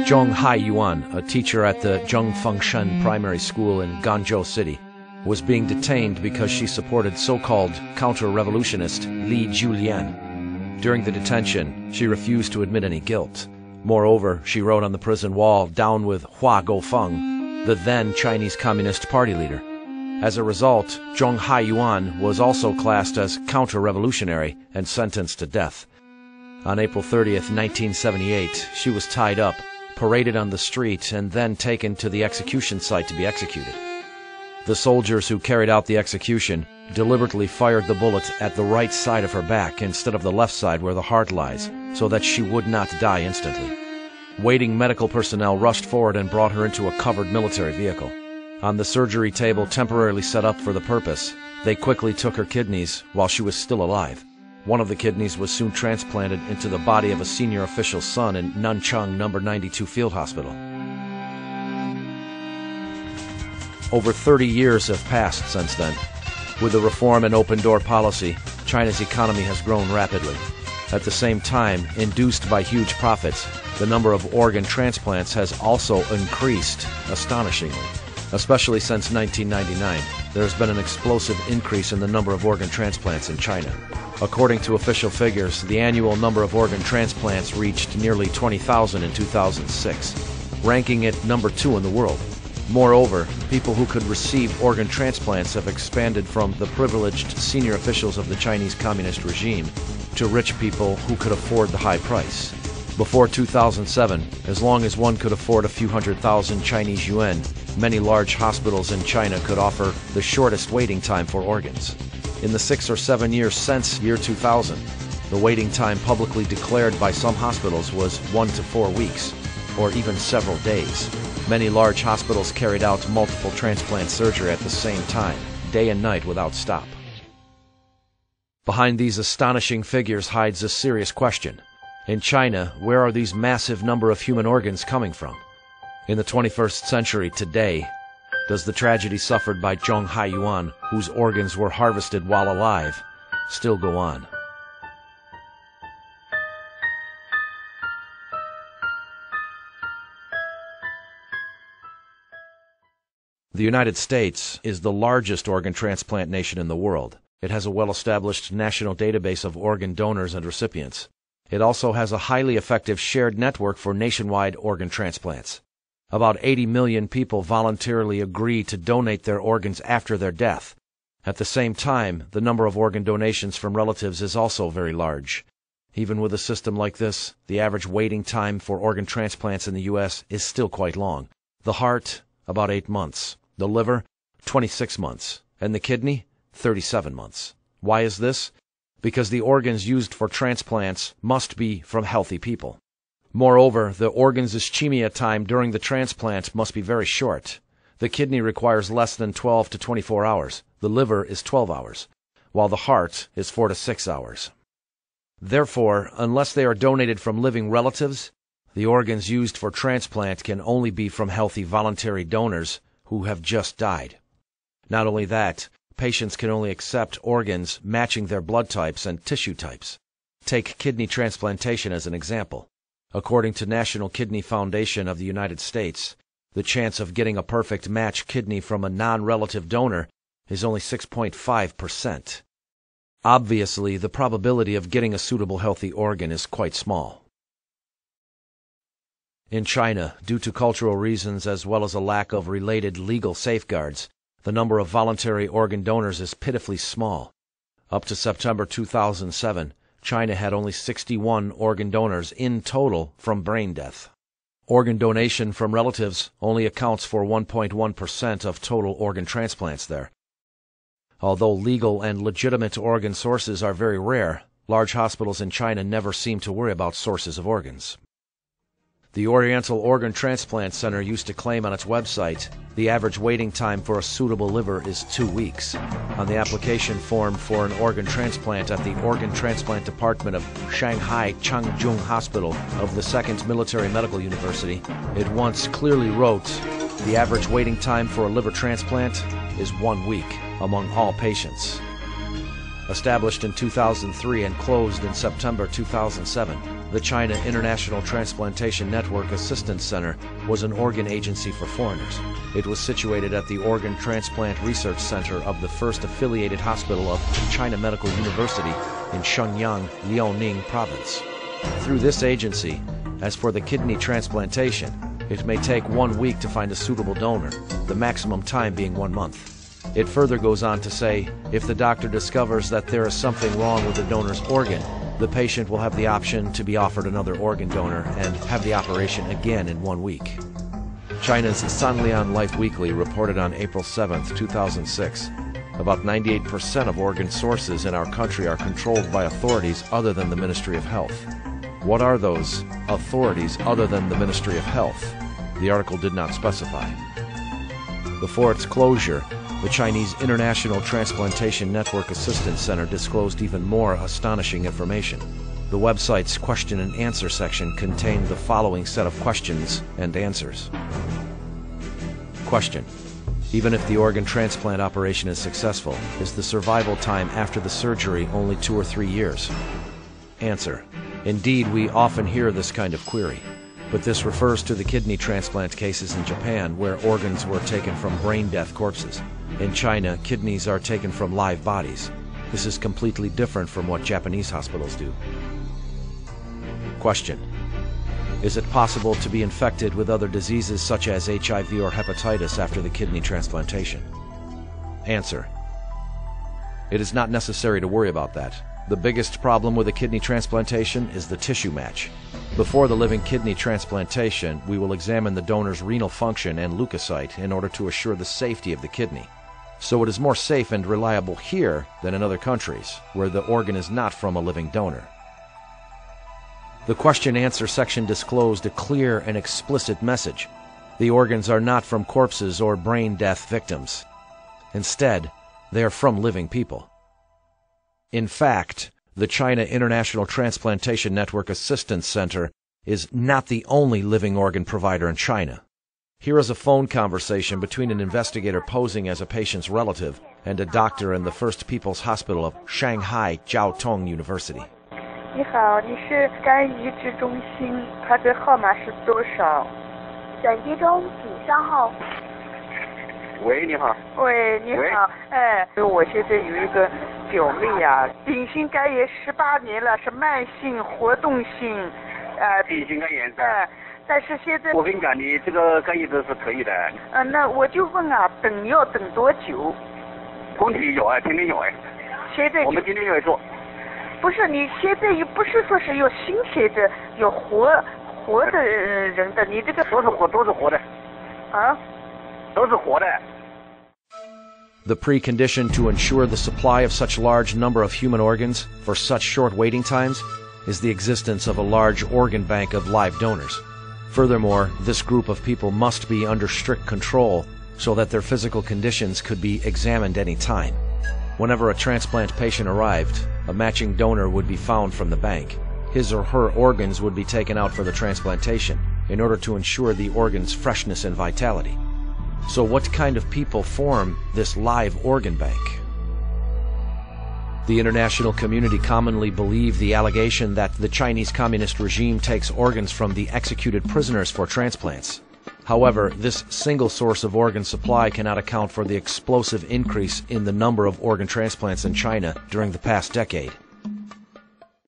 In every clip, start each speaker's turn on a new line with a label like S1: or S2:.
S1: Zhong Haiyuan, a teacher at the Zhongfengshan Primary School in Guangzhou City, was being detained because she supported so-called counter-revolutionist Li Julian. During the detention, she refused to admit any guilt. Moreover, she wrote on the prison wall, "Down with Hua Guofeng," the then Chinese Communist Party leader. As a result, Zhong Haiyuan was also classed as counter-revolutionary and sentenced to death. On April 30th, 1978, she was tied up, paraded on the street, and then taken to the execution site to be executed. The soldiers who carried out the execution deliberately fired the bullet at the right side of her back instead of the left side where the heart lies, so that she would not die instantly. Waiting medical personnel rushed forward and brought her into a covered military vehicle. On the surgery table temporarily set up for the purpose, they quickly took her kidneys while she was still alive. One of the kidneys was soon transplanted into the body of a senior official's son in Nanchang No. 92 Field Hospital. Over 30 years have passed since then. With the reform and open-door policy, China's economy has grown rapidly. At the same time, induced by huge profits, the number of organ transplants has also increased astonishingly. Especially since 1999, there has been an explosive increase in the number of organ transplants in China. According to official figures, the annual number of organ transplants reached nearly 20,000 in 2006, ranking it number 2 in the world. Moreover, people who could receive organ transplants have expanded from the privileged senior officials of the Chinese Communist regime to rich people who could afford the high price. Before 2007, as long as one could afford a few 100,000 Chinese yuan, many large hospitals in China could offer the shortest waiting time for organs. In the 6 or 7 years since year 2000, the waiting time publicly declared by some hospitals was 1 to 4 weeks, or even several days. Many large hospitals carried out multiple transplant surgery at the same time, day and night without stop. Behind these astonishing figures hides a serious question. In China, where are these massive number of human organs coming from? In the 21st century today, does the tragedy suffered by Zhong Haiyuan, whose organs were harvested while alive, still go on? The United States is the largest organ transplant nation in the world. It has a well-established national database of organ donors and recipients. It also has a highly effective shared network for nationwide organ transplants. About 80 million people voluntarily agree to donate their organs after their death. At the same time, the number of organ donations from relatives is also very large. Even with a system like this, the average waiting time for organ transplants in the U.S. is still quite long. The heart, about 8 months. The liver, 26 months. And the kidney, 37 months. Why is this? Because the organs used for transplants must be from healthy people. Moreover, the organ's ischemia time during the transplant must be very short. The kidney requires less than 12 to 24 hours. The liver is 12 hours, while the heart is 4 to 6 hours. Therefore, unless they are donated from living relatives, the organs used for transplant can only be from healthy voluntary donors who have just died. Not only that, patients can only accept organs matching their blood types and tissue types. Take kidney transplantation as an example. According to National Kidney Foundation of the United States, the chance of getting a perfect match kidney from a non-relative donor is only 6.5%. Obviously, the probability of getting a suitable healthy organ is quite small. In China, due to cultural reasons as well as a lack of related legal safeguards, the number of voluntary organ donors is pitifully small. Up to September 2007, China had only 61 organ donors in total from brain death. Organ donation from relatives only accounts for 1.1% of total organ transplants there. Although legal and legitimate organ sources are very rare, large hospitals in China never seem to worry about sources of organs. The Oriental Organ Transplant Center used to claim on its website the average waiting time for a suitable liver is 2 weeks. On the application form for an organ transplant at the Organ Transplant Department of Shanghai Changzhong Hospital of the 2nd Military Medical University, it once clearly wrote, the average waiting time for a liver transplant is 1 week among all patients. Established in 2003 and closed in September 2007, the China International Transplantation Network Assistance Center was an organ agency for foreigners. It was situated at the Organ Transplant Research Center of the first affiliated hospital of China Medical University in Shenyang, Liaoning Province. Through this agency, as for the kidney transplantation, it may take 1 week to find a suitable donor, the maximum time being 1 month. It further goes on to say, if the doctor discovers that there is something wrong with the donor's organ, the patient will have the option to be offered another organ donor and have the operation again in 1 week. China's Sanlian Life Weekly reported on April 7, 2006, about 98% of organ sources in our country are controlled by authorities other than the Ministry of Health. What are those authorities other than the Ministry of Health? The article did not specify. Before its closure, the Chinese International Transplantation Network Assistance Center disclosed even more astonishing information. The website's question and answer section contained the following set of questions and answers. Question: even if the organ transplant operation is successful, is the survival time after the surgery only 2 or 3 years? Answer: indeed, we often hear this kind of query, but this refers to the kidney transplant cases in Japan where organs were taken from brain-death corpses. In China, kidneys are taken from live bodies. This is completely different from what Japanese hospitals do. Question: is it possible to be infected with other diseases such as HIV or hepatitis after the kidney transplantation? Answer: it is not necessary to worry about that. The biggest problem with a kidney transplantation is the tissue match. Before the living kidney transplantation, we will examine the donor's renal function and leukocyte in order to assure the safety of the kidney. So it is more safe and reliable here than in other countries, where the organ is not from a living donor. The question-answer section disclosed a clear and explicit message. The organs are not from corpses or brain death victims. Instead, they are from living people. In fact, the China International Transplantation Network Assistance Center is not the only living organ provider in China. Here is a phone conversation between an investigator posing as a patient's relative and a doctor in the First People's Hospital of Shanghai Jiao Tong University.
S2: 你好，你是肝移植中心，它的号码是多少？转接中，请稍后。
S3: 喂，你好。
S2: 喂，你好。我现在有一个表妹啊，丙型肝炎18年了，是慢性活动性，
S3: 丙型肝炎。
S2: 但是现在
S3: 我跟你讲，你这个肝移植是可以的。
S2: 那我就问啊，要等多久？
S3: 工体有天天有
S2: 现在
S3: 我们今天就会做。
S2: 不是，你现在又不是说是有新鲜的，有活的人的，你这个
S3: 都是活的。
S2: 啊？
S3: 都是活的。
S1: The precondition to ensure the supply of such large number of human organs for such short waiting times is the existence of a large organ bank of live donors. Furthermore, this group of people must be under strict control so that their physical conditions could be examined any time. Whenever a transplant patient arrived, a matching donor would be found from the bank. His or her organs would be taken out for the transplantation in order to ensure the organ's freshness and vitality. So what kind of people form this live organ bank? The international community commonly believe the allegation that the Chinese communist regime takes organs from the executed prisoners for transplants. However, this single source of organ supply cannot account for the explosive increase in the number of organ transplants in China during the past decade.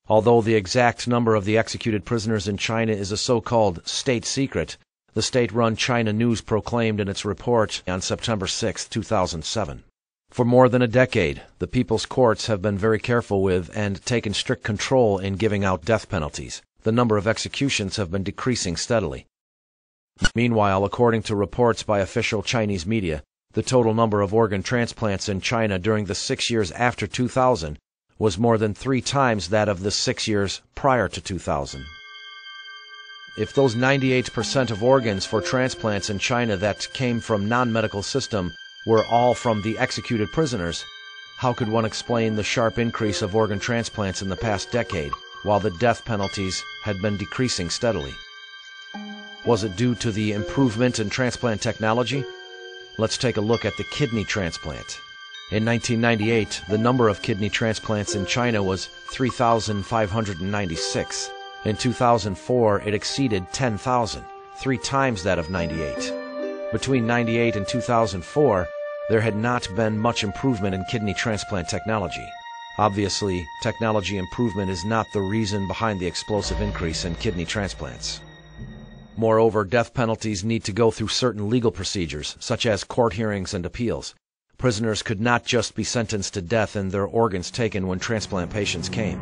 S1: Although the exact number of the executed prisoners in China is a so-called state secret, the state-run China News proclaimed in its report on September 6, 2007. For more than a decade, the people's courts have been very careful with and taken strict control in giving out death penalties. The number of executions have been decreasing steadily. Meanwhile, according to reports by official Chinese media, the total number of organ transplants in China during the 6 years after 2000 was more than 3 times that of the 6 years prior to 2000. If those 98% of organs for transplants in China that came from non-medical system were all from the executed prisoners, how could one explain the sharp increase of organ transplants in the past decade, while the death penalties had been decreasing steadily? Was it due to the improvement in transplant technology? Let's take a look at the kidney transplant. In 1998, the number of kidney transplants in China was 3,596. In 2004, it exceeded 10,000, 3 times that of 98. Between 98 and 2004, there had not been much improvement in kidney transplant technology. Obviously, technology improvement is not the reason behind the explosive increase in kidney transplants. Moreover, death penalties need to go through certain legal procedures, such as court hearings and appeals. Prisoners could not just be sentenced to death and their organs taken when transplant patients came.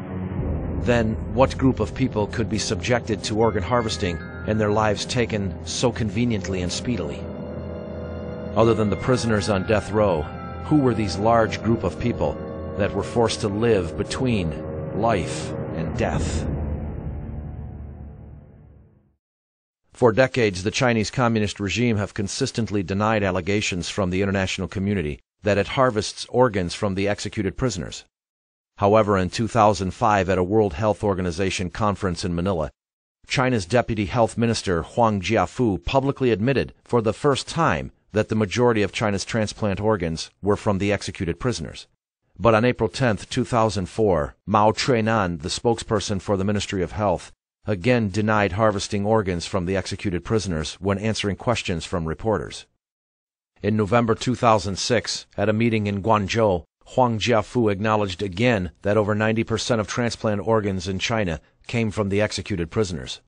S1: Then, what group of people could be subjected to organ harvesting and their lives taken so conveniently and speedily? Other than the prisoners on death row, who were these large group of people that were forced to live between life and death? For decades, the Chinese Communist regime have consistently denied allegations from the international community that it harvests organs from the executed prisoners. However, in 2005, at a World Health Organization conference in Manila, China's Deputy Health Minister Huang Jiafu publicly admitted for the first time that the majority of China's transplant organs were from the executed prisoners. But on April 10, 2004, Mao Chuinan, the spokesperson for the Ministry of Health, again denied harvesting organs from the executed prisoners when answering questions from reporters. In November 2006, at a meeting in Guangzhou, Huang Jiafu acknowledged again that over 90% of transplant organs in China came from the executed prisoners.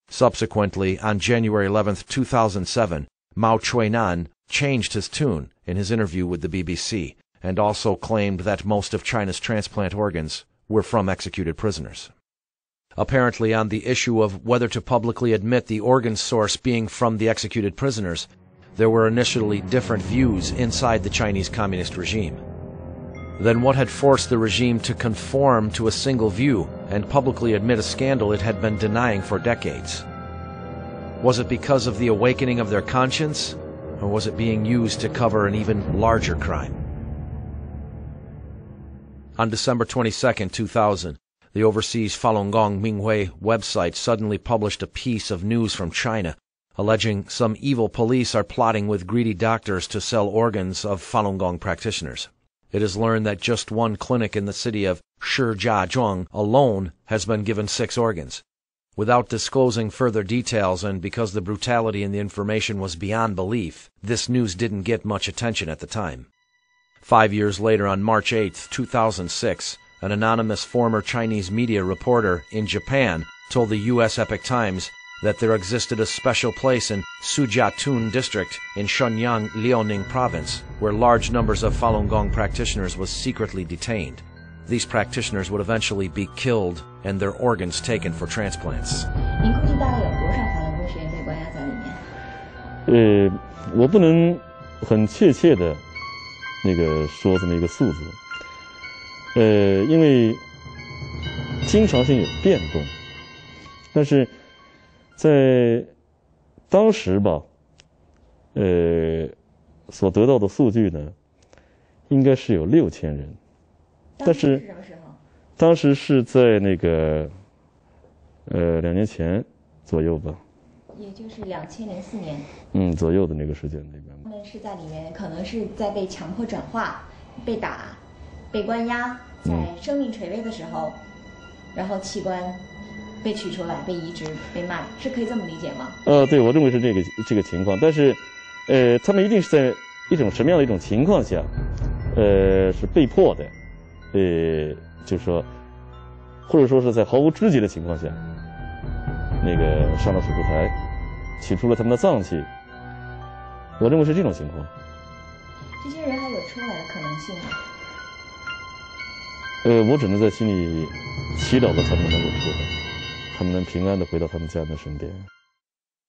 S1: Subsequently, on January 11, 2007, Mao Chuinan changed his tune in his interview with the BBC and also claimed that most of China's transplant organs were from executed prisoners. Apparently, on the issue of whether to publicly admit the organ source being from the executed prisoners, there were initially different views inside the Chinese Communist regime. Then what had forced the regime to conform to a single view and publicly admit a scandal it had been denying for decades? Was it because of the awakening of their conscience, or was it being used to cover an even larger crime? On December 22, 2000, the overseas Falun Gong Minghui website suddenly published a piece of news from China, alleging some evil police are plotting with greedy doctors to sell organs of Falun Gong practitioners. It is learned that just one clinic in the city of Shijiazhuang alone has been given 6 organs. Without disclosing further details, and because the brutality in the information was beyond belief, this news didn't get much attention at the time. 5 years later, on March 8, 2006, an anonymous former Chinese media reporter in Japan told the U.S. Epoch Times that there existed a special place in Sujiatun district in Shenyang, Liaoning province, where large numbers of Falun Gong practitioners was secretly detained. These practitioners would eventually be killed and their organs taken for transplants.
S4: 您估计大概有多少法轮功学员被关押在里面？
S5: 我不能很确切的说这么一个数字，因为经常性有变动，但是在当时吧，所得到的数据呢，应该是有6000人。但是
S4: 什么时候？
S5: 当时是在2年前左右吧。
S4: 也就是2004年。
S5: 左右的那个时间里面。
S4: 他们是在里面，可能是在被强迫转化、被打、被关押，在生命垂危的时候，然后器官被取出来、被移植、被卖，是可以这么理解吗？
S5: 对，我认为是这个情况，但是，他们一定是在一种什么样的一种情况下，是被迫的。就是说，或者说是在毫无知觉的情况下，上了手术台，取出了他们的脏器。我认为是这种情况。
S4: 这些人还有出来的可能性吗？
S5: 我只能在心里祈祷着他们能够出来，他们能平安地回到他们家人的身边。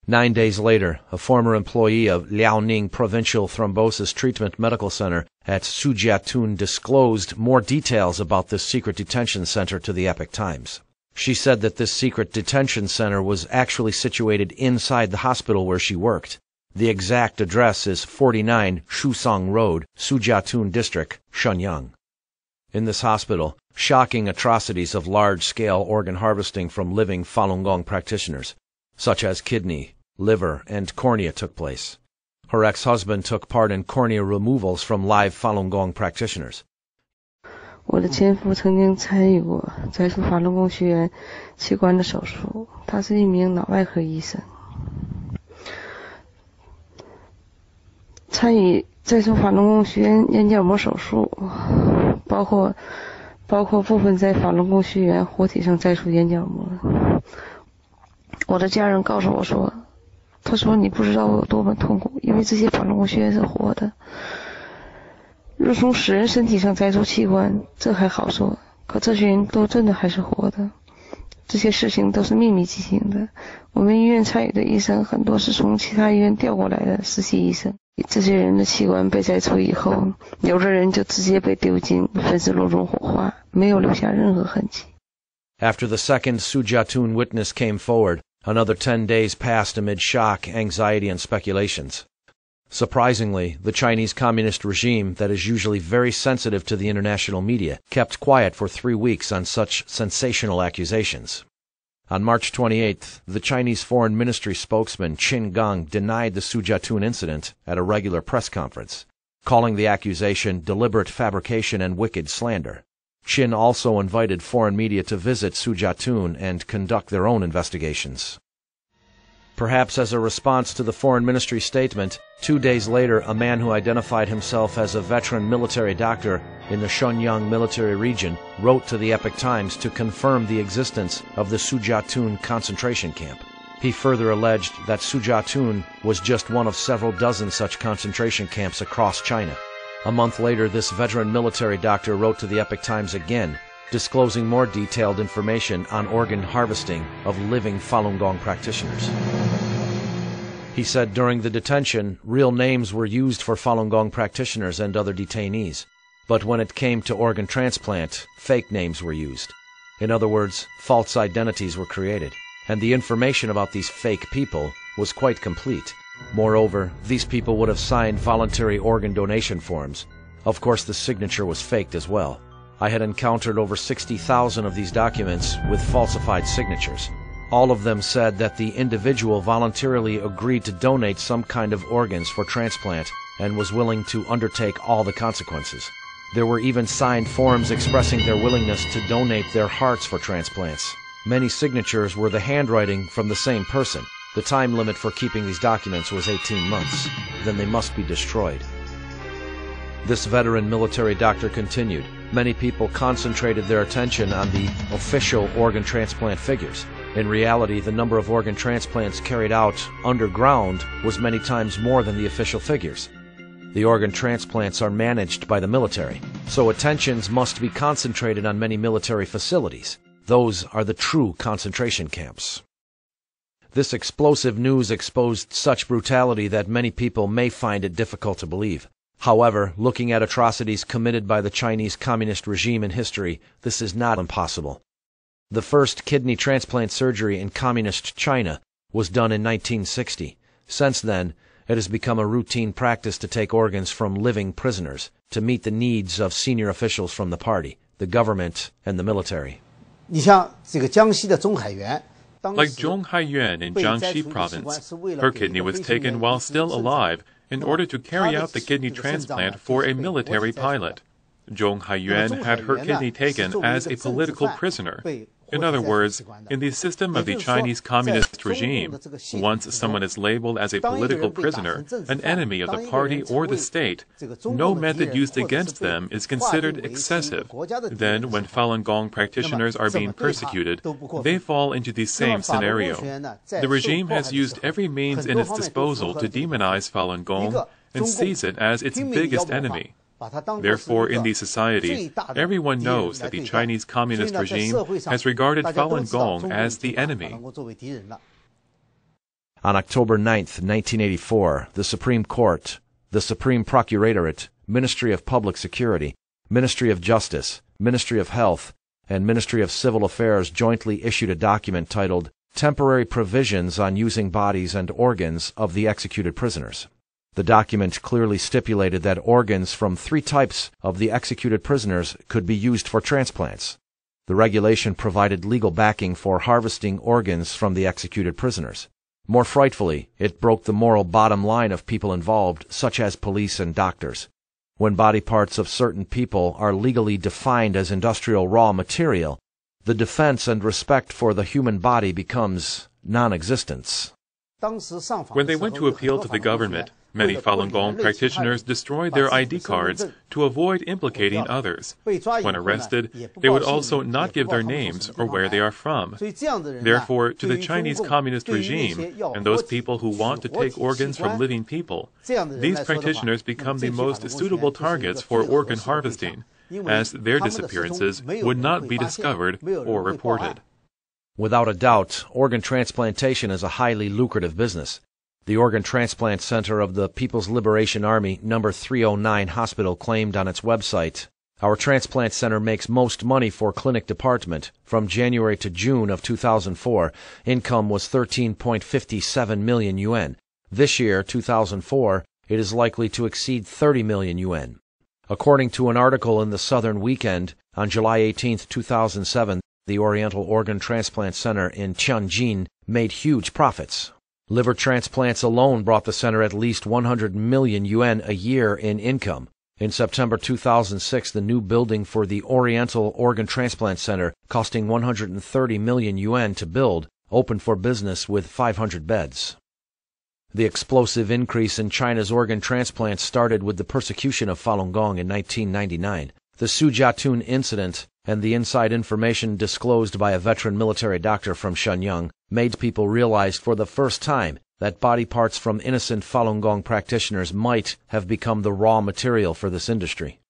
S1: 9 days later, a former employee of Liaoning Provincial Thrombosis Treatment Medical Center at Sujiatun disclosed more details about this secret detention center to the Epoch Times. She said that this secret detention center was actually situated inside the hospital where she worked. The exact address is 49 Shusong Road, Sujiatun District, Shenyang. In this hospital, shocking atrocities of large-scale organ harvesting from living Falun Gong practitioners, such as kidney, liver, and cornea took place. Her ex-husband took part in cornea removals from live Falun Gong practitioners.
S6: 我的前夫曾经参与过摘除法轮功学员器官的手术，他是一名脑外科医生。参与摘除法轮功学员眼角膜手术，包括部分在法轮功学员活体上摘除眼角膜。我的家人告诉我说，他说你不知道我有多么痛苦，因为这些法轮功学员是活的。若从死人身体上摘除器官，这还好说，可这些人都真的还是活的。这些事情都是秘密进行的。我们医院参与的医生很多是从其他医院调过来的实习医生。这些人的器官被摘除以后，有的人就直接被丢进焚尸炉中火化，没有留下任何痕迹。
S1: After the second Sujiatun witness came forward, another 10 days passed amid shock, anxiety, and speculations. Surprisingly, the Chinese Communist regime, that is usually very sensitive to the international media, kept quiet for 3 weeks on such sensational accusations. On March 28th, the Chinese Foreign Ministry spokesman Qin Gang denied the Sujiatun incident at a regular press conference, calling the accusation deliberate fabrication and wicked slander. Qin also invited foreign media to visit Sujiatun and conduct their own investigations. Perhaps as a response to the Foreign Ministry statement, 2 days later, a man who identified himself as a veteran military doctor in the Shenyang military region wrote to the Epoch Times to confirm the existence of the Sujiatun concentration camp. He further alleged that Sujiatun was just one of several dozen such concentration camps across China. A month later, this veteran military doctor wrote to the Epoch Times again, disclosing more detailed information on organ harvesting of living Falun Gong practitioners. He said during the detention, real names were used for Falun Gong practitioners and other detainees, but when it came to organ transplant, fake names were used. In other words, false identities were created, and the information about these fake people was quite complete. Moreover, these people would have signed voluntary organ donation forms. Of course, the signature was faked as well. I had encountered over 60,000 of these documents with falsified signatures. All of them said that the individual voluntarily agreed to donate some kind of organs for transplant and was willing to undertake all the consequences. There were even signed forms expressing their willingness to donate their hearts for transplants. Many signatures were the handwriting from the same person. The time limit for keeping these documents was 18 months. Then they must be destroyed. This veteran military doctor continued. Many people concentrated their attention on the official organ transplant figures. In reality, the number of organ transplants carried out underground was many times more than the official figures. The organ transplants are managed by the military, so attentions must be concentrated on many military facilities. Those are the true concentration camps. This explosive news exposed such brutality that many people may find it difficult to believe. However, looking at atrocities committed by the Chinese Communist regime in history, this is not impossible. The first kidney transplant surgery in Communist China was done in 1960. Since then, it has become a routine practice to take organs from living prisoners to meet the needs of senior officials from the party, the government, and the military.
S7: Like Zhong Haiyuan in Jiangxi province, her kidney was taken while still alive in order to carry out the kidney transplant for a military pilot. Zhong Haiyuan had her kidney taken as a political prisoner. In other words, in the system of the Chinese Communist regime, once someone is labeled as a political prisoner, an enemy of the party or the state, no method used against them is considered excessive. Then, when Falun Gong practitioners are being persecuted, they fall into the same scenario. The regime has used every means in its disposal to demonize Falun Gong and sees it as its biggest enemy. Therefore, in the society, everyone knows that the Chinese Communist regime has regarded Falun Gong as the enemy.
S1: On October 9th, 1984, the Supreme Court, the Supreme Procuratorate, Ministry of Public Security, Ministry of Justice, Ministry of Health, and Ministry of Civil Affairs jointly issued a document titled Temporary Provisions on Using Bodies and Organs of the Executed Prisoners. The document clearly stipulated that organs from 3 types of the executed prisoners could be used for transplants. The regulation provided legal backing for harvesting organs from the executed prisoners. More frightfully, it broke the moral bottom line of people involved, such as police and doctors. When body parts of certain people are legally defined as industrial raw material, the defense and respect for the human body becomes non-existent.
S7: When they went to appeal to the government, many Falun Gong practitioners destroyed their ID cards to avoid implicating others. When arrested, they would also not give their names or where they are from. Therefore, to the Chinese Communist regime and those people who want to take organs from living people, these practitioners become the most suitable targets for organ harvesting, as their disappearances would not be discovered or reported.
S1: Without a doubt, organ transplantation is a highly lucrative business. The Organ Transplant Center of the People's Liberation Army No. 309 Hospital claimed on its website, "Our transplant center makes most money for clinic department. From January to June of 2004, income was 13.57 million yuan. This year, 2004, it is likely to exceed 30 million yuan." According to an article in the Southern Weekend, on July 18, 2007, the Oriental Organ Transplant Center in Tianjin made huge profits. Liver transplants alone brought the center at least 100 million yuan a year in income. In September 2006, the new building for the Oriental Organ Transplant Center, costing 130 million yuan to build, opened for business with 500 beds. The explosive increase in China's organ transplants started with the persecution of Falun Gong in 1999. The Sujiatun incident and the inside information disclosed by a veteran military doctor from Shenyang made people realize for the first time that body parts from innocent Falun Gong practitioners might have become the raw material for this industry.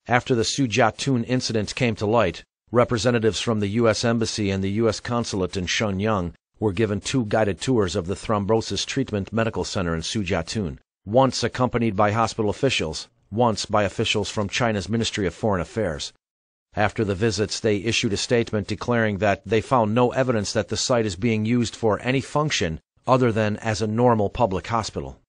S1: After the Sujiatun incident came to light, representatives from the U.S. Embassy and the U.S. Consulate in Shenyang were given 2 guided tours of the Thrombosis Treatment Medical Center in Sujiatun, once accompanied by hospital officials, once by officials from China's Ministry of Foreign Affairs. After the visits, they issued a statement declaring that they found no evidence that the site is being used for any function other than as a normal public hospital.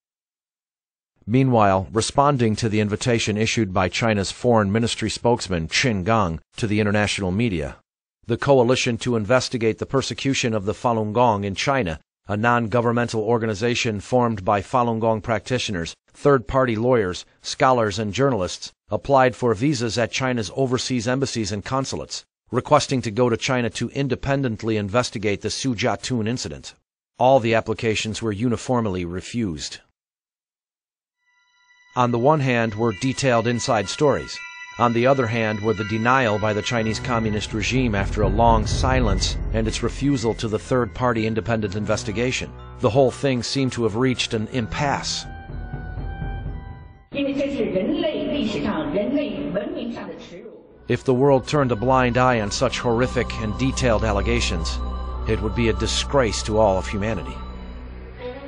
S1: Meanwhile, responding to the invitation issued by China's Foreign Ministry spokesman Qin Gang to the international media, the Coalition to Investigate the Persecution of the Falun Gong in China, a non-governmental organization formed by Falun Gong practitioners, third-party lawyers, scholars, and journalists, applied for visas at China's overseas embassies and consulates, requesting to go to China to independently investigate the Sujiatun incident. All the applications were uniformly refused. On the one hand were detailed inside stories. On the other hand were the denial by the Chinese Communist regime after a long silence and its refusal to the third-party independent investigation. The whole thing seemed to have reached an impasse. If the world turned a blind eye on such horrific and detailed allegations, it would be a disgrace to all of humanity.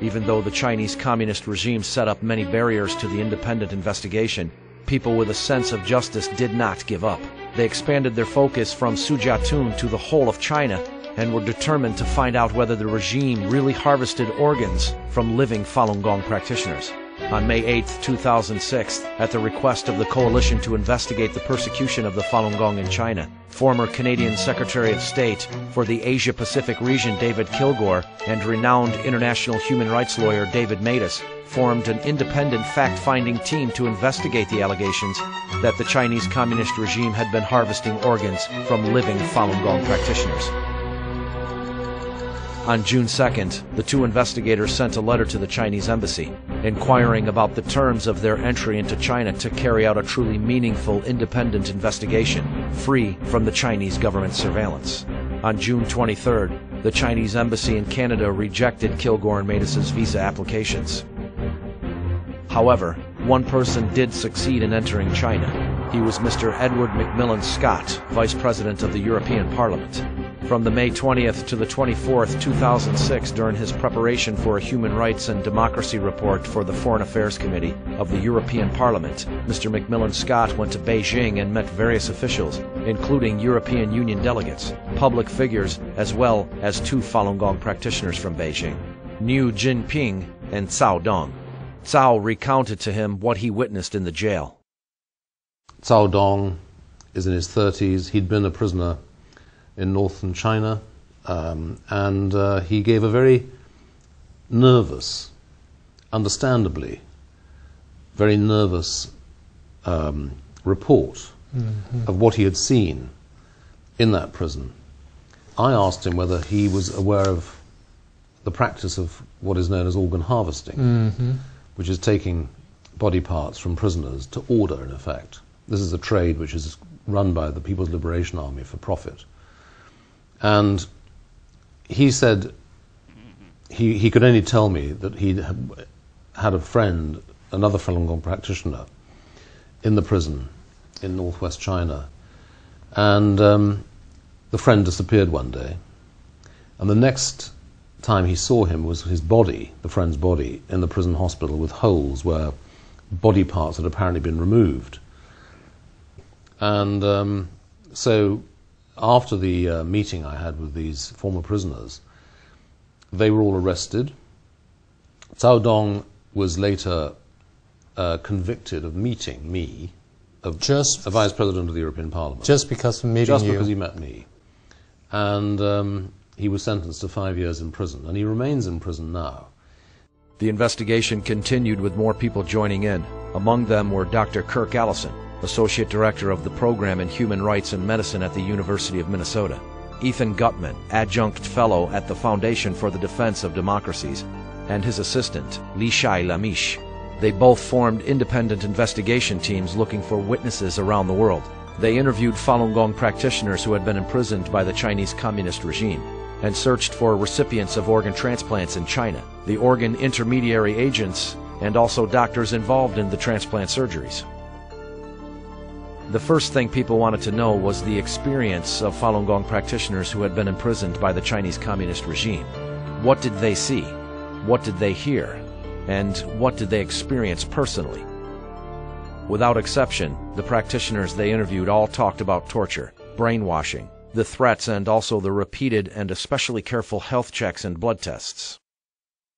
S1: Even though the Chinese Communist regime set up many barriers to the independent investigation, people with a sense of justice did not give up. They expanded their focus from Sujiatun to the whole of China and were determined to find out whether the regime really harvested organs from living Falun Gong practitioners. On May 8, 2006, at the request of the Coalition to Investigate the Persecution of the Falun Gong in China, former Canadian Secretary of State for the Asia-Pacific region David Kilgour and renowned international human rights lawyer David Matas formed an independent fact-finding team to investigate the allegations that the Chinese Communist regime had been harvesting organs from living Falun Gong practitioners. On June 2nd, the 2 investigators sent a letter to the Chinese embassy, inquiring about the terms of their entry into China to carry out a truly meaningful independent investigation, free from the Chinese government surveillance. On June 23rd, the Chinese embassy in Canada rejected Kilgour and Matas's visa applications. However, one person did succeed in entering China. He was Mr. Edward Macmillan Scott, Vice President of the European Parliament. From the May 20th to the 24th, 2006, during his preparation for a Human Rights and Democracy report for the Foreign Affairs Committee of the European Parliament, Mr. Macmillan Scott went to Beijing and met various officials, including European Union delegates, public figures, as well as 2 Falun Gong practitioners from Beijing, Niu Jinping and Cao Dong. Cao recounted to him what he witnessed in the jail.
S8: Cao Dong is in his 30s. He'd been a prisoner in northern China, and he gave a very nervous, understandably, very nervous report of what he had seen in that prison. I asked him whether he was aware of the practice of what is known as organ harvesting, which is taking body parts from prisoners to order, in effect. This is a trade which is run by the People's Liberation Army for profit. And he said he could only tell me that he had a friend, another Falun Gong practitioner, in the prison in northwest China. And the friend disappeared one day. And the next time he saw him was his body, the friend's body, in the prison hospital with holes where body parts had apparently been removed. And so after the meeting I had with these former prisoners, they were all arrested. Cao Dong was later convicted of meeting me, a Vice President of the European Parliament.
S9: Just because of meeting you?
S8: Just because he met me. And he was sentenced to 5 years in prison, and he remains in prison now.
S1: The investigation continued with more people joining in. Among them were Dr. Kirk Allison, Associate Director of the Program in Human Rights and Medicine at the University of Minnesota; Ethan Gutman, Adjunct Fellow at the Foundation for the Defense of Democracies; and his assistant, Li Shai Lamish. They both formed independent investigation teams looking for witnesses around the world. They interviewed Falun Gong practitioners who had been imprisoned by the Chinese Communist regime and searched for recipients of organ transplants in China, the organ intermediary agents, and also doctors involved in the transplant surgeries. The first thing people wanted to know was the experience of Falun Gong practitioners who had been imprisoned by the Chinese Communist regime. What did they see? What did they hear? And what did they experience personally? Without exception, the practitioners they interviewed all talked about torture, brainwashing, the threats, and also the repeated and especially careful health checks and blood tests.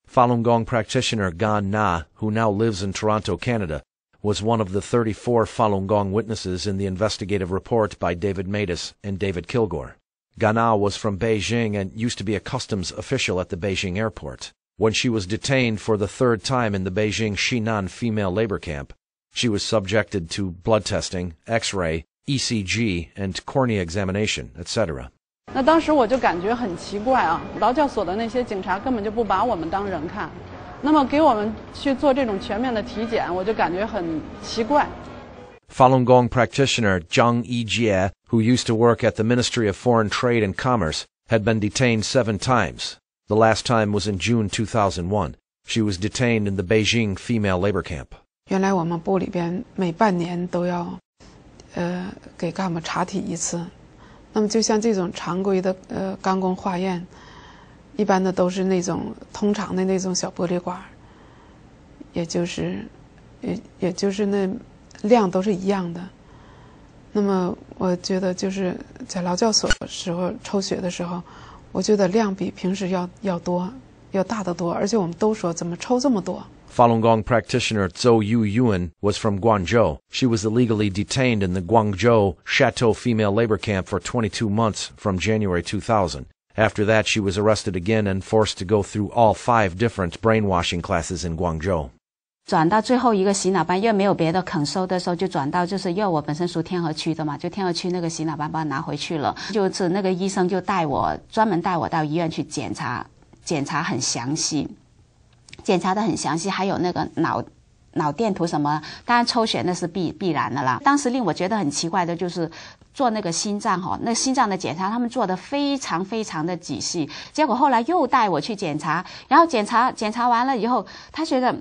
S1: Falun Gong practitioner Gan Na, who now lives in Toronto, Canada, was one of the 34 Falun Gong witnesses in the investigative report by David Matus and David Kilgore. Gan Na was from Beijing and used to be a customs official at the Beijing airport. When she was detained for the third time in the Beijing Xinan female labor camp, she was subjected to blood testing, X-ray, ECG, and cornea examination, etc.
S10: 那当时我就感觉很奇怪啊，劳教所的那些警察根本就不把我们当人看，那么给我们去做这种全面的体检，我就感觉很奇怪。
S1: Falun Gong practitioner Zhang Yijie, who used to work at the Ministry of Foreign Trade and Commerce, had been detained 7 times. The last time was in June 2001. She was detained in the Beijing female labor camp.
S11: 原来我们部里边每半年都要给干部查体一次。那么就像这种常规的钢弓化验，一般的都是那种通常的那种小玻璃管，也就是那量都是一样的。那么我觉得就是在劳教所的时候抽血的时候，我觉得量比平时要多，要大得多，而且我们都说怎么抽这么多。
S1: Falun Gong practitioner Zhou Yuan was from Guangzhou. She was illegally detained in the Guangzhou Chateau female labor camp for 22 months from January 2000. After that, she was arrested again and forced to go through all 5 different brainwashing classes in Guangzhou.
S12: 转到最后一个洗脑班，因为没有别的肯收的时候，就转到就是因为我本身属天河区的嘛，就天河区那个洗脑班把我拿回去了。就是那个医生就专门带我到医院去检查很详细。检查的很详细，还有那个脑电图什么，当然抽血那是必然的啦。当时令我觉得很奇怪的就是做那个心脏那心脏的检查，他们做的非常非常的仔细。结果后来又带我去检查，然后检查完了以后，他觉得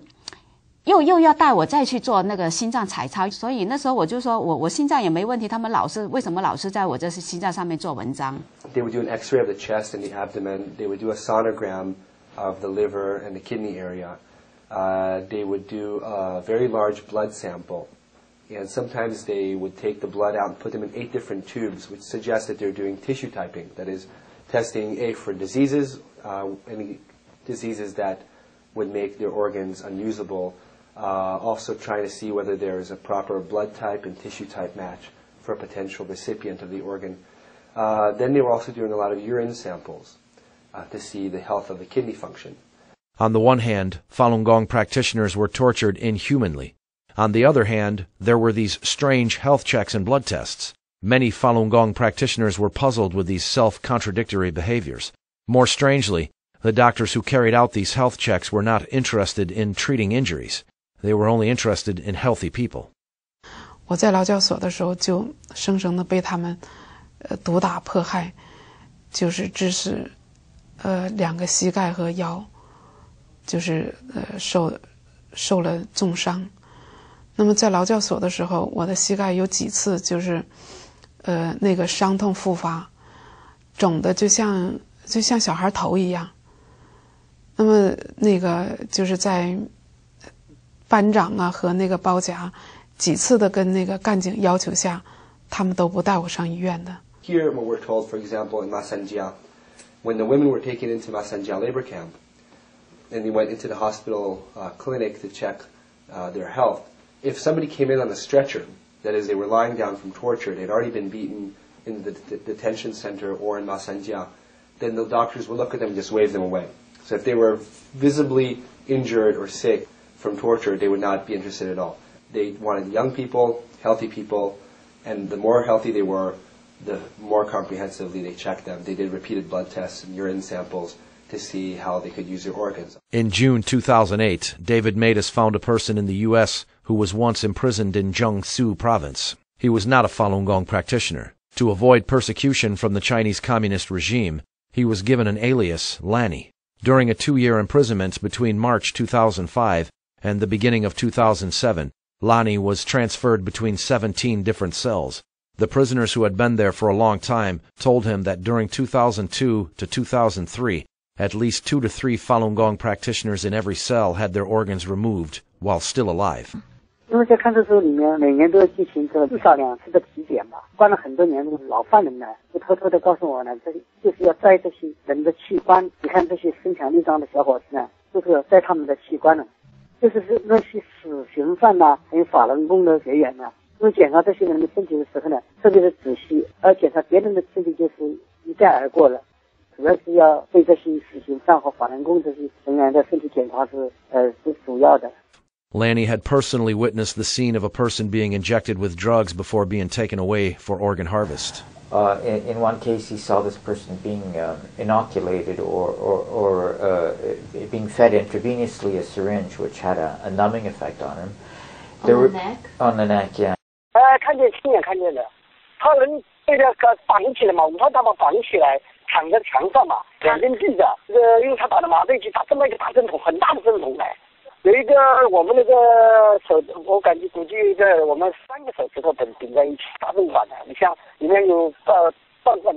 S12: 又要带我再去做那个心脏彩超，所以那时候我就说我心脏也没问题，他们为什么老是在我这心脏上面做文章？
S13: They would do an X-ray of the chest and the abdomen. They would do a sonogram of the liver and the kidney area. They would do a very large blood sample, and sometimes they would take the blood out and put them in 8 different tubes, which suggests that they're doing tissue typing, that is, testing for diseases, any diseases that would make their organs unusable, also trying to see whether there is a proper blood type and tissue type match for a potential recipient of the organ. Then they were also doing a lot of urine samples to see the health of the kidney function.
S1: On the one hand, Falun Gong practitioners were tortured inhumanly. On the other hand, there were these strange health checks and blood tests. Many Falun Gong practitioners were puzzled with these self-contradictory behaviors. More strangely, the doctors who carried out these health checks were not interested in treating injuries. They were only interested in healthy people.
S11: 我在劳教所的时候就生生的被他们毒打迫害，就是致使2个膝盖和腰就是受了重伤。那么在劳教所的时候，我的膝盖有几次就是那个伤痛复发，肿的就像小孩头一样。那么那个就是在班长啊和那个包夹几次的跟那个干警要求下，他们都不带我上医院的。
S13: Here, when we're told, for example, in Masanjia, when the women were taken into Masanjia labor camp, and they went into the hospital clinic to check their health, if somebody came in on a stretcher, that is, they were lying down from torture, they'd already been beaten in the detention center or in Masanjia, then the doctors would look at them and just wave them away. So if they were visibly injured or sick from torture, they would not be interested at all. They wanted young people, healthy people, and the more healthy they were, the more comprehensively they checked them. They did repeated blood tests and urine samples to see how they could use their organs.
S1: In June 2008, David Matus found a person in the U.S. who was once imprisoned in Jiangsu province. He was not a Falun Gong practitioner. To avoid persecution from the Chinese Communist regime, he was given an alias, Lanny. During a 2-year imprisonment between March 2005 and the beginning of 2007, Lanny was transferred between 17 different cells. The prisoners who had been there for a long time told him that during 2002 to 2003, at least 2 to 3 Falun Gong practitioners in every cell had their organs removed while still alive.
S9: 因为在看守所里面，每年都要进行这至少2次的体检吧。关了很多年的老犯人呢，就偷偷的告诉我呢，这就是要摘这些人的器官。你看这些身强力壮的小伙子呢，就是要摘他们的器官了。就是那些死刑犯呐，还有法轮功的学员呐，因为检查这些人的身体的时候呢，特别的仔细，而检查别人的身体就是一概而过了。主要是要对这些死刑犯和法轮功这些人员的身体检查是主要的。
S1: Lanny had personally witnessed the scene of a person being injected with drugs before being taken away for organ harvest.
S14: In one case, he saw this person being inoculated or being fed intravenously a syringe, which had a numbing effect on him.
S4: On the neck?
S14: On the neck, yeah.
S9: 看见亲眼看见的，他人被那个绑起来嘛，他把绑起来，躺在墙上嘛，2根锯子，因为他打的麻醉剂，打这么一个大针筒，很大的针筒来。有一个我们那个手，我感觉估计我们3个手指头顶在一起，大针管的，你像里面有半管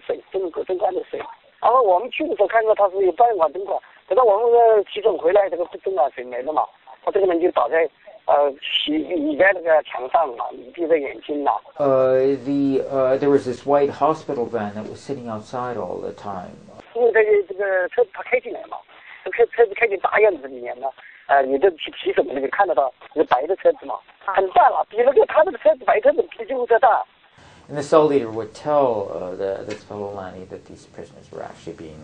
S9: 水，针管的水。然后我们去的时候看到他是有半管针管，等到我们急诊回来，这个针管水没了嘛，他这个人就倒在倚在那个墙上嘛，闭着眼睛嘛。
S14: There was this white hospital van that was sitting outside all the time.
S9: 因为这个车子他开进来嘛，车子开进大院子里面了。你的骑手那个看得到，是白的车子嘛，很大了，比那个他这个车子白车子比救护车大。
S14: And the cell leader would tell this fellow Lanny that these prisoners were actually being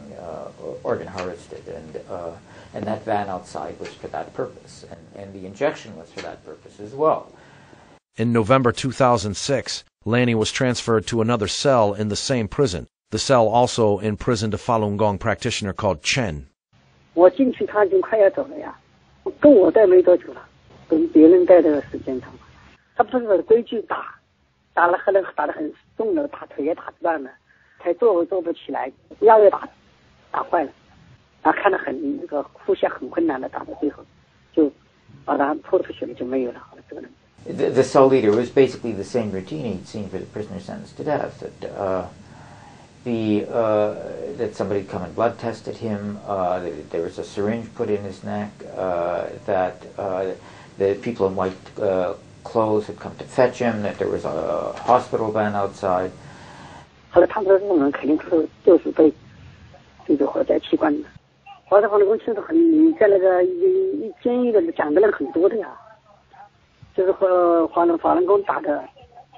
S14: organ harvested, and that van outside was for that purpose, and the injection was for that purpose as well.
S1: In November 2006, Lanny was transferred to another cell in the same prison. The cell also imprisoned a Falun Gong practitioner called Chen.
S9: 我进去，他已经快要走了呀。跟我待没多久了，跟别人待的时间长。他不是规矩打了很重了，他腿也打断了，才坐不起来，腰也打坏了，然后看得那个呼吸很困难的，打到最后就把他拖出去了，就没有了。这个人。
S14: The cell leader was basically the same routine he'd seen for the prisoner sentenced to death. That somebody had come and blood tested him, there was a syringe put in his neck, that the people in white clothes had come to fetch him, that there was a hospital van outside.
S9: 后来他们说那种人肯定就是被这个活摘器官的。华法轮功其实你在那个监狱的讲的人很多的呀，就是和法轮功打的，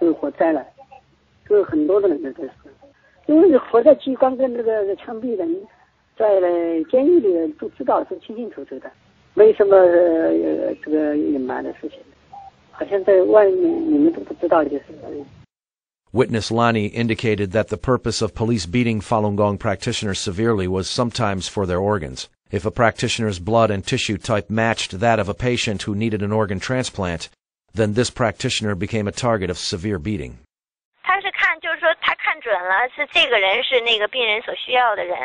S9: 就是活摘了，就是很多的人都是。因为你活在机关跟那个枪毙人，在监狱里人都知道是清清楚楚的，没什么这个隐瞒的事情，好像在外面你们都不知道就是。
S1: Witness Lani indicated that the purpose of police beating Falun Gong practitioners severely was sometimes for their organs. If a practitioner's blood and tissue type matched that of a patient who needed an organ transplant, then this practitioner became a target of severe beating.
S15: 他是看，就是说他看准了是这个人是那个病人所需要的人，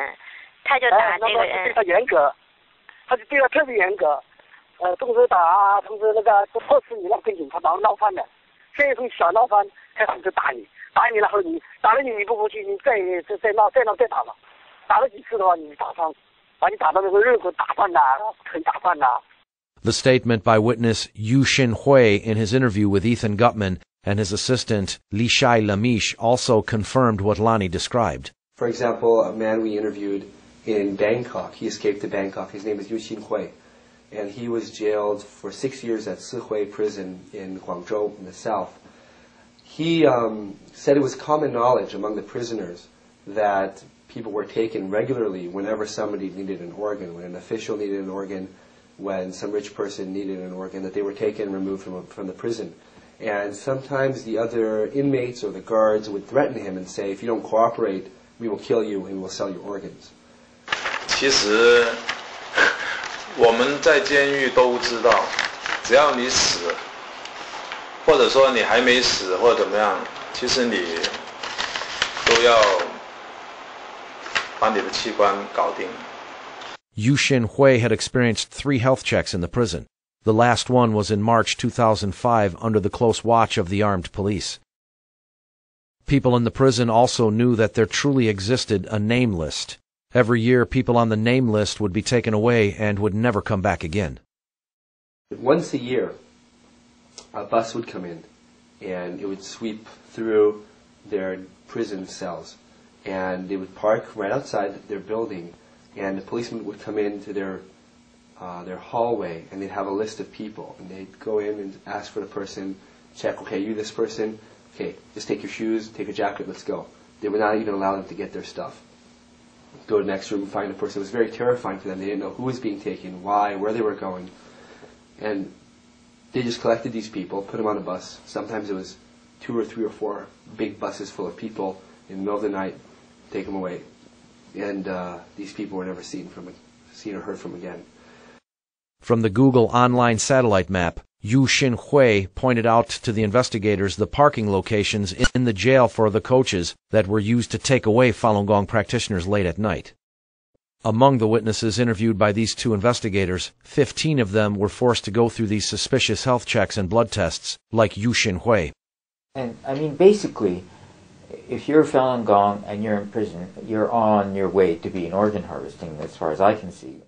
S15: 他就打这个人。
S9: 对他严格，他就对他特别严格，动手打啊，同时那个迫使你跟警察闹翻的，先从小闹翻，开始就打你，打你然后你打了你不服气，你再闹再打了，打了几次的话你打伤。把你打到那个肋骨打断呐，腿打断呐。
S1: The statement by witness Yu Xin-hui in his interview with Ethan Gutman and his assistant Li Shai Lamish also confirmed what Lani described.
S13: For example, a man we interviewed in Bangkok, he escaped to Bangkok. His name is Yu Xin-hui, and he was jailed for 6 years at Sihui prison in Guangzhou in the south. He said it was common knowledge among the prisoners that people were taken regularly whenever somebody needed an organ, when an official needed an organ, when some rich person needed an organ, that they were taken and removed from the prison. And sometimes the other inmates or the guards would threaten him and say, if you don't cooperate, we will kill you and we will sell your organs.
S16: 其实我们在监狱都知道，只要你死，或者说你还没死或者怎么样，其实你都要把你的器官搞定。
S1: Yu Xin-hui had experienced 3 health checks in the prison. The last one was in March 2005 under the close watch of the armed police. People in the prison also knew that there truly existed a name list. Every year, people on the name list would be taken away and would never come back again.
S13: Once a year, a bus would come in, and it would sweep through their prison cells. And they would park right outside their building, and the policeman would come into their hallway, and they'd have a list of people, and they'd go in and ask for the person, check, okay, you this person, okay, just take your shoes, take a jacket, let's go. They would not even allow them to get their stuff. Go to the next room and find a person. It was very terrifying for them. They didn't know who was being taken, why, where they were going. And they just collected these people, put them on a bus. Sometimes it was 2 or 3 or 4 big buses full of people in the middle of the night, take them away. And these people were never seen or heard from again.
S1: From the Google online satellite map, Yu Xin-hui pointed out to the investigators the parking locations in the jail for the coaches that were used to take away Falun Gong practitioners late at night. Among the witnesses interviewed by these 2 investigators, 15 of them were forced to go through these suspicious health checks and blood tests, like Yu Xin-hui.
S14: And I mean, basically, if you're Falun Gong and you're in prison, you're on your way to being organ harvesting, as far as I can see.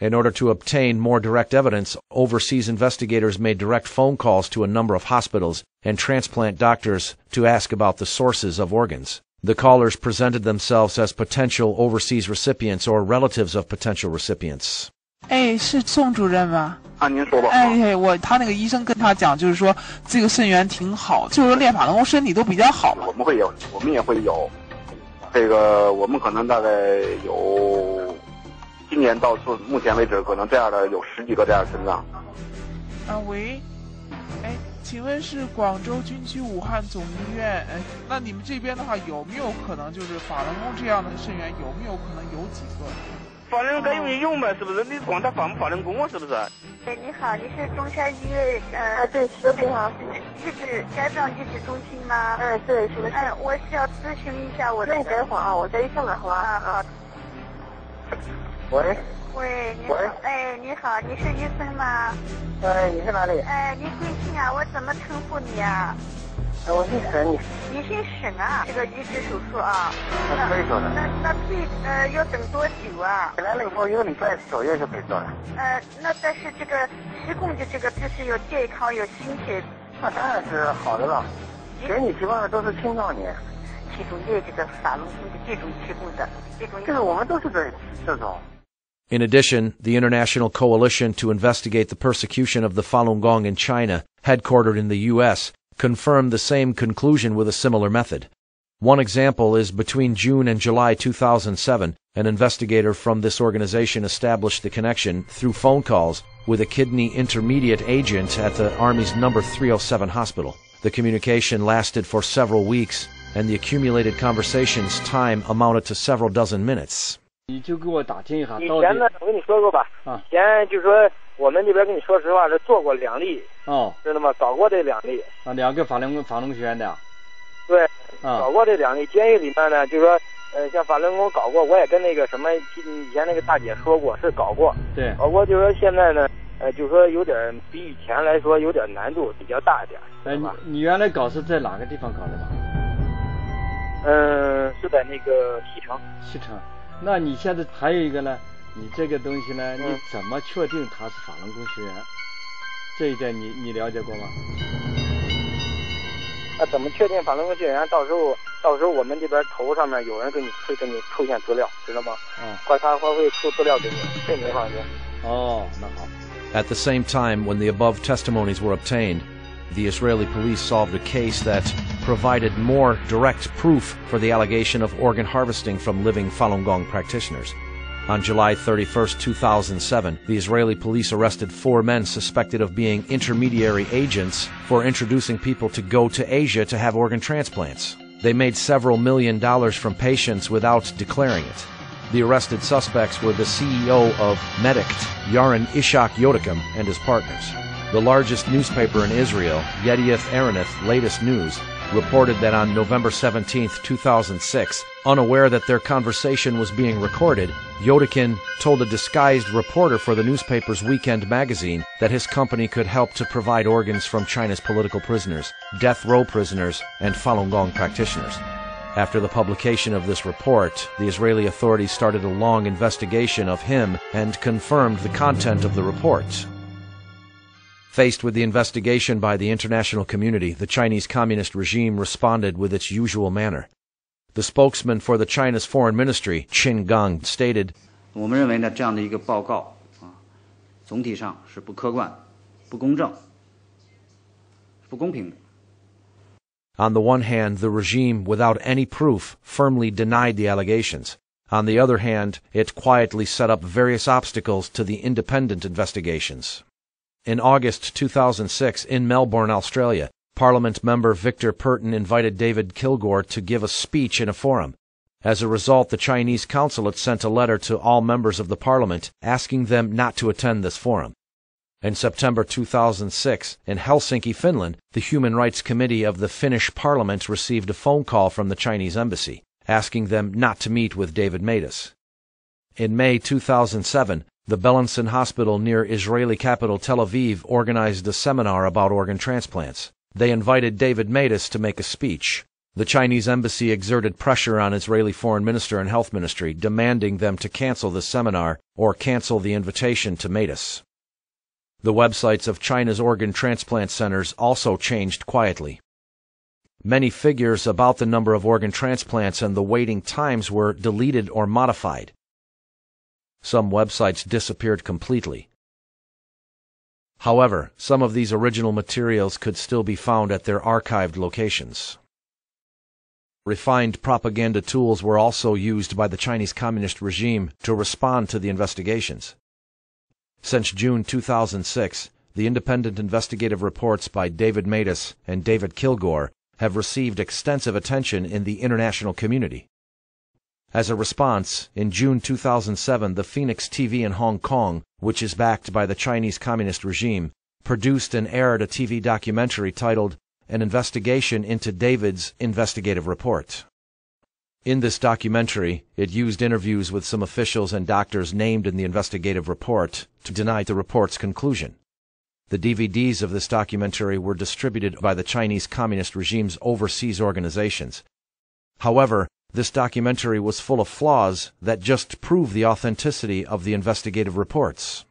S1: In order to obtain more direct evidence, overseas investigators made direct phone calls to a number of hospitals and transplant doctors to ask about the sources of organs. The callers presented themselves as potential overseas recipients or relatives of potential recipients.
S17: 哎，是宋主任吗？
S3: 啊，您说吧。
S17: 哎，他那个医生跟他讲，就是说这个肾源挺好，就是说练法轮功身体都比较好嘛。
S3: 我们也会有，这个我们可能大概有，今年到目前为止，可能这样的有10几个这样的肾脏。
S17: 啊，喂，哎，请问是广州军区武汉总医院？哎，那你们这边的话，有没有可能就是法轮功这样的肾源，有没有可能有几个？
S3: 法轮该用一用呗，是不是？你光他法轮功啊，是不是？
S15: 哎，你好，你是中山医院对，是你好，家长月子中心吗？对，是的。我需要咨询一下我的。那你等会儿啊，我再上来好吧？啊。喂，你好，哎，你好，你是医生吗？
S9: 你是哪里？
S15: 你贵姓啊？我怎么称呼你啊？
S9: 我姓沈，
S15: 你姓沈啊？这个移植手术啊？
S9: 可以做的。
S15: 那要等多久啊？
S9: 来了以后1个礼拜左右就可以做了。
S15: 那但是这个提供的这个必须有健康有心血。
S9: 那当然是好的了，给你提供的都是青少年。
S15: 提供的这个法轮功的这种提供的这
S9: 个我们都是这种。
S1: In addition, the International Coalition to Investigate the Persecution of the Falun Gong in China, headquartered in the U.S., confirmed the same conclusion with a similar method. One example is between June and July 2007, An investigator from this organization established the connection through phone calls with a kidney intermediate agent at the Army's No. 307 hospital. The communication lasted for several weeks, and the accumulated conversation's time amounted to several dozen minutes.
S18: 你就给我打听一下，
S9: 以前呢，我跟你说过吧，以前就说我们这边跟你说实话是做过2例，知道吗？搞过这2例。
S18: 2个法轮功学员的。对，
S9: 搞过这2例。监狱里面呢，就说像法轮功搞过，我也跟那个什么以前那个大姐说过，是搞过。对。搞过就说现在呢，就说有点比以前来说有点难度比较大一点。
S18: 你原来搞是在哪个地方搞的吧？
S9: 是在那个西城。
S18: 西城。那你现在还有一个呢？你这个东西呢，你怎么确定他是法轮功学员？这一点你了解过吗？
S9: 那怎么确定法轮功学员？到时候我们这边头上面有人会给你出现资料，知道吗？他会出资料给你，这你放心。
S18: 那好。
S1: At the same time, when the above testimonies were obtained, the Israeli police solved a case that provided more direct proof for the allegation of organ harvesting from living Falun Gong practitioners. On July 31, 2007, the Israeli police arrested 4 men suspected of being intermediary agents for introducing people to go to Asia to have organ transplants. They made several $1 million from patients without declaring it. The arrested suspects were the CEO of Medict, Yaron Ishak Yodakim, and his partners. The largest newspaper in Israel, Yedioth Ahronoth Latest News, reported that on November 17, 2006, unaware that their conversation was being recorded, Yodakin told a disguised reporter for the newspaper's weekend magazine that his company could help to provide organs from China's political prisoners, death row prisoners, and Falun Gong practitioners. After the publication of this report, the Israeli authorities started a long investigation of him and confirmed the content of the report. Faced with the investigation by the international community, the Chinese Communist regime responded with its usual manner. The spokesman for the China's foreign ministry, Qin Gang, stated,
S19: 我们认为呢，这样的一个报告总体上是不客观、不公正、不公平的。
S1: On the one hand, the regime, without any proof, firmly denied the allegations. On the other hand, it quietly set up various obstacles to the independent investigations. In August 2006, in Melbourne, Australia, Parliament member Victor Purton invited David Kilgore to give a speech in a forum. As a result, the Chinese consulate sent a letter to all members of the Parliament asking them not to attend this forum. In September 2006, in Helsinki, Finland, the Human Rights Committee of the Finnish Parliament received a phone call from the Chinese embassy, asking them not to meet with David Matas. In May 2007, the Belenson Hospital near Israeli capital Tel Aviv organized a seminar about organ transplants. They invited David Matas to make a speech. The Chinese embassy exerted pressure on Israeli Foreign Minister and Health Ministry, demanding them to cancel the seminar or cancel the invitation to Matas. The websites of China's organ transplant centers also changed quietly. Many figures about the number of organ transplants and the waiting times were deleted or modified. Some websites disappeared completely. However, some of these original materials could still be found at their archived locations. Refined propaganda tools were also used by the Chinese Communist regime to respond to the investigations. Since June 2006, the independent investigative reports by David Matas and David Kilgore have received extensive attention in the international community. As a response, in June 2007, the Phoenix TV in Hong Kong, which is backed by the Chinese Communist regime, produced and aired a TV documentary titled An Investigation into David's Investigative Report. In this documentary, it used interviews with some officials and doctors named in the investigative report to deny the report's conclusion. The DVDs of this documentary were distributed by the Chinese Communist regime's overseas organizations. However, this documentary was full of flaws that just prove the authenticity of the investigative reports.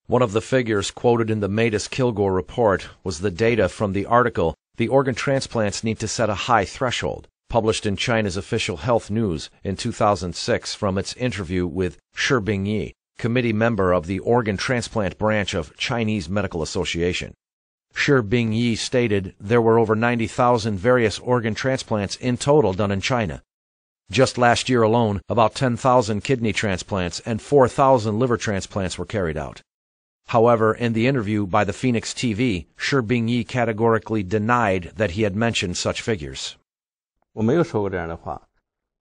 S1: One of the figures quoted in the Matas-Kilgore report was the data from the article, "The Organ Transplants Need to Set a High Threshold," published in China's official health news in 2006 from its interview with Shi Bingyi, committee member of the organ transplant branch of Chinese Medical Association. Shi Bingyi stated there were over 90,000 various organ transplants in total done in China. Just last year alone, about 10,000 kidney transplants and 4,000 liver transplants were carried out. However, in the interview by the Phoenix TV, Shi Bingyi categorically denied that he had mentioned such figures.
S5: 我没有说过这样的话，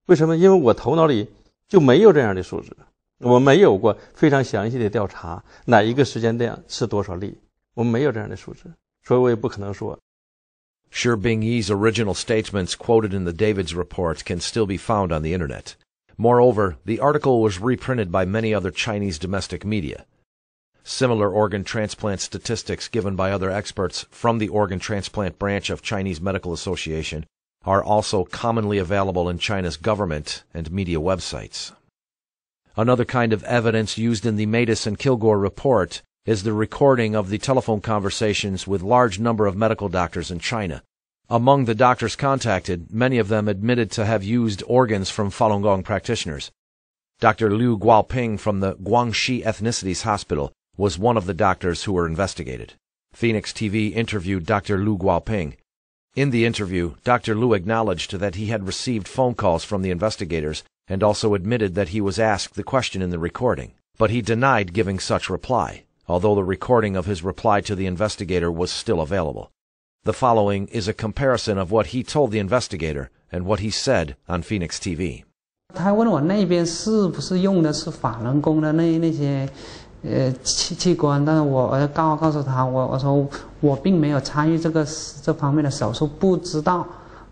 S5: 为什么？因为我头脑里就没有这样的数字，我没有过非常详细的调查哪一个时间段是多少例，我们没有这样的数字，所以我也不可能说。
S1: Shi Bingyi's original statements quoted in the Davids report can still be found on the internet. Moreover, the article was reprinted by many other Chinese domestic media. Similar organ transplant statistics given by other experts from the organ transplant branch of Chinese Medical Association are also commonly available in China's government and media websites. Another kind of evidence used in the Matus and Kilgore report is the recording of the telephone conversations with large number of medical doctors in China. Among the doctors contacted, many of them admitted to have used organs from Falun Gong practitioners. Dr. Liu Guoping from the Guangxi Ethnicities Hospital was one of the doctors who were investigated. Phoenix TV interviewed Dr. Liu Guoping. In the interview, Dr. Liu acknowledged that he had received phone calls from the investigators and also admitted that he was asked the question in the recording, but he denied giving such reply, although the recording of his reply to the investigator was still available. The following is a comparison of what he told the investigator and what he said on Phoenix TV.
S20: 他问我那边是不是用的是法轮功的那些器官，但是我告诉他，我说我并没有参与这方面的手术，不知道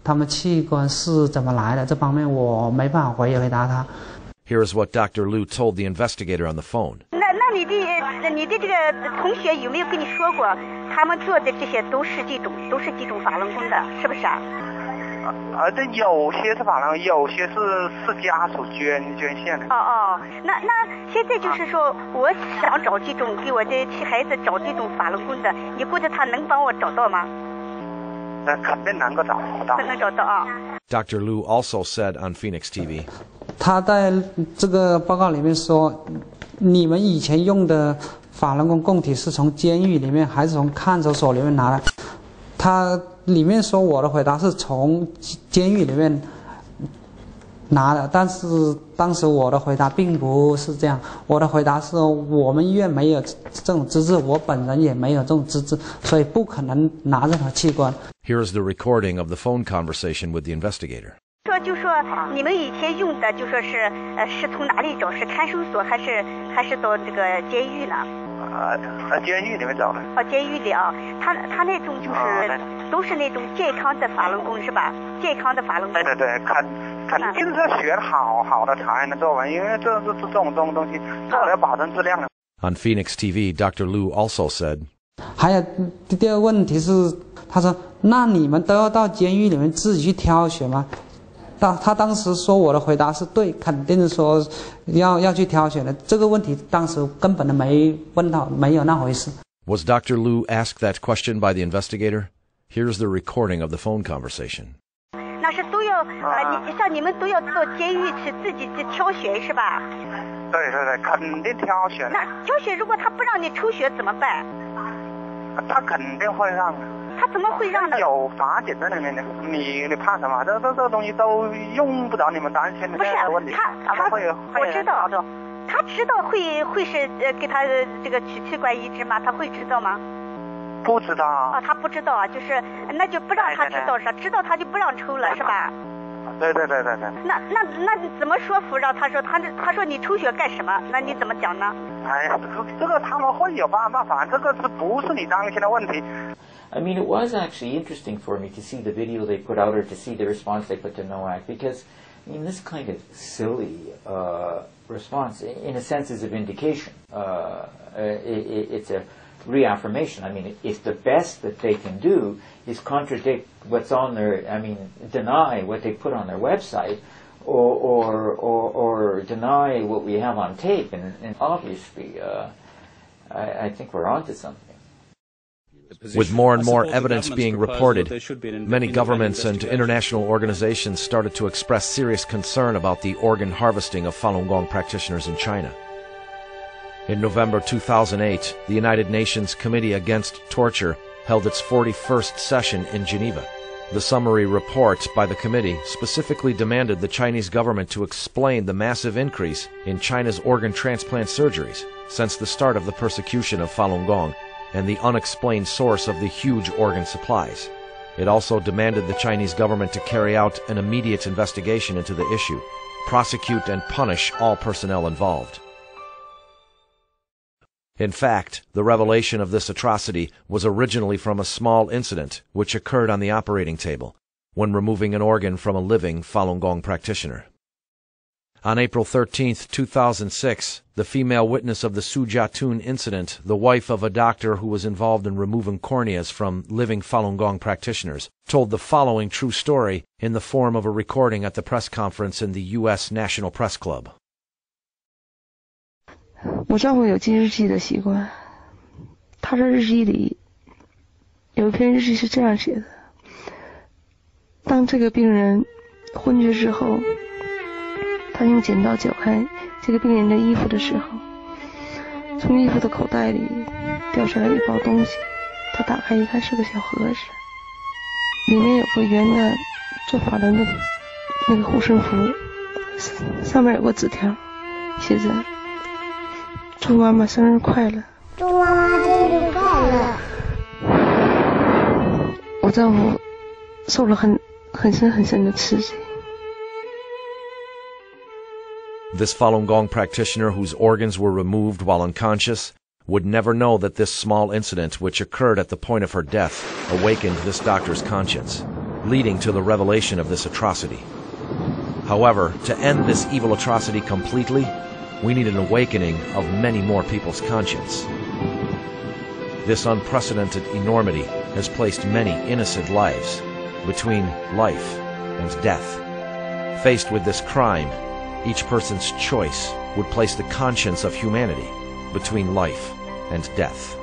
S20: 他们器官是怎么来的，这方面我没办法回答他。
S1: Here is what Dr. Liu told the investigator on the phone.
S15: 那你的这个同学有没有跟你说过，他们做的这些都是这种法轮功的，是不是啊？
S3: 这有些是法轮，有些是家属捐献的。
S15: 那现在就是说，我想找这种给我的孩子找这种法轮功的，你估计他能帮我找到吗？
S3: 那肯定能够找到。
S15: 能找到啊。
S1: Dr. Liu also said on Phoenix TV.
S20: 他在这个报告里面说，你们以前用的法轮功供体是从监狱里面还是从看守所里面拿的？他里面说我的回答是从监狱里面拿的，但是当时我的回答并不是这样，我的回答是我们医院没有这种资质，我本人也没有这种资质，所以不可能拿任何器官。
S1: Here is the recording of the phone conversation with the investigator.
S15: 就说你们以前用的就说是从哪里找？是看守所还是到这个监狱呢？
S3: 监狱里面找的。
S15: 监狱里啊，他那种就是都是那种健康的法轮功是吧？健康的法轮功。
S3: 对，肯定是学好的才能做完，因为这种东西，这要保证质量的。
S1: On Phoenix TV, Dr. Liu also said.
S20: 还有第二个问题是，他说：“那你们都要到监狱里面自己去挑选吗？”他当时说我的回答是对，肯定是说要去挑选的。这个问题当时根本都没问到，没有那回事。
S1: Was Dr. Liu asked that question by the investigator? Here's the recording of the phone conversation.
S15: 那是都要像你们都要到监狱去自己去挑选是吧？
S3: 对，肯定挑选。
S15: 那挑选如果他不让你抽血怎么办？
S3: 他肯定会让。
S15: 他怎么会让呢？
S3: 有法典在里面的，你怕什么？这东西都用不着你们担心的问题。
S15: 我知道，他知道会是给他这个取器官移植吗？他会知道吗？
S3: 不知道。
S15: 他不知道啊，就是那就不让他知道是吧？知道他就不让抽了是吧？
S3: 对。
S15: 那怎么说服让他说他说你抽血干什么？那你怎么讲呢？
S3: 哎呀，这个他们会有办法，反正这个不是你担心的问题。
S14: I mean, it was actually interesting for me to see the video they put out or to see the response they put to NOAC because, I mean, this kind of silly response, in a sense, is a vindication. It's a reaffirmation. I mean, if the best that they can do is contradict what's on their, I mean, deny what they put on their website or deny what we have on tape, and obviously, I think we're onto something.
S1: With more and more evidence being reported, many governments and international organizations started to express serious concern about the organ harvesting of Falun Gong practitioners in China. In November 2008, the United Nations Committee Against Torture held its 41st session in Geneva. The summary report by the committee specifically demanded the Chinese government to explain the massive increase in China's organ transplant surgeries since the start of the persecution of Falun Gong and the unexplained source of the huge organ supplies. It also demanded the Chinese government to carry out an immediate investigation into the issue, prosecute and punish all personnel involved. In fact, the revelation of this atrocity was originally from a small incident which occurred on the operating table when removing an organ from a living Falun Gong practitioner. On April 13, 2006, the female witness of the Su Jiatun incident, the wife of a doctor who was involved in removing corneas from living Falun Gong practitioners, told the following true story in the form of a recording at the press conference in the U.S. National Press Club.
S6: 我丈夫有记日记的习惯，他的日记里有一篇日记是这样写的：当这个病人昏厥之后，他用剪刀绞开这个病人的衣服的时候，从衣服的口袋里掉下来一包东西，他打开一看是个小盒子，里面有个圆的做法轮的那个护身符，上面有个纸条，写着祝妈妈生日快乐！祝妈妈生日快乐！我丈夫受了很深的刺激。
S1: This Falun Gong practitioner whose organs were removed while unconscious would never know that this small incident which occurred at the point of her death awakened this doctor's conscience, leading to the revelation of this atrocity. However, to end this evil atrocity completely, we need an awakening of many more people's conscience. This unprecedented enormity has placed many innocent lives between life and death. Faced with this crime, each person's choice would place the conscience of humanity between life and death.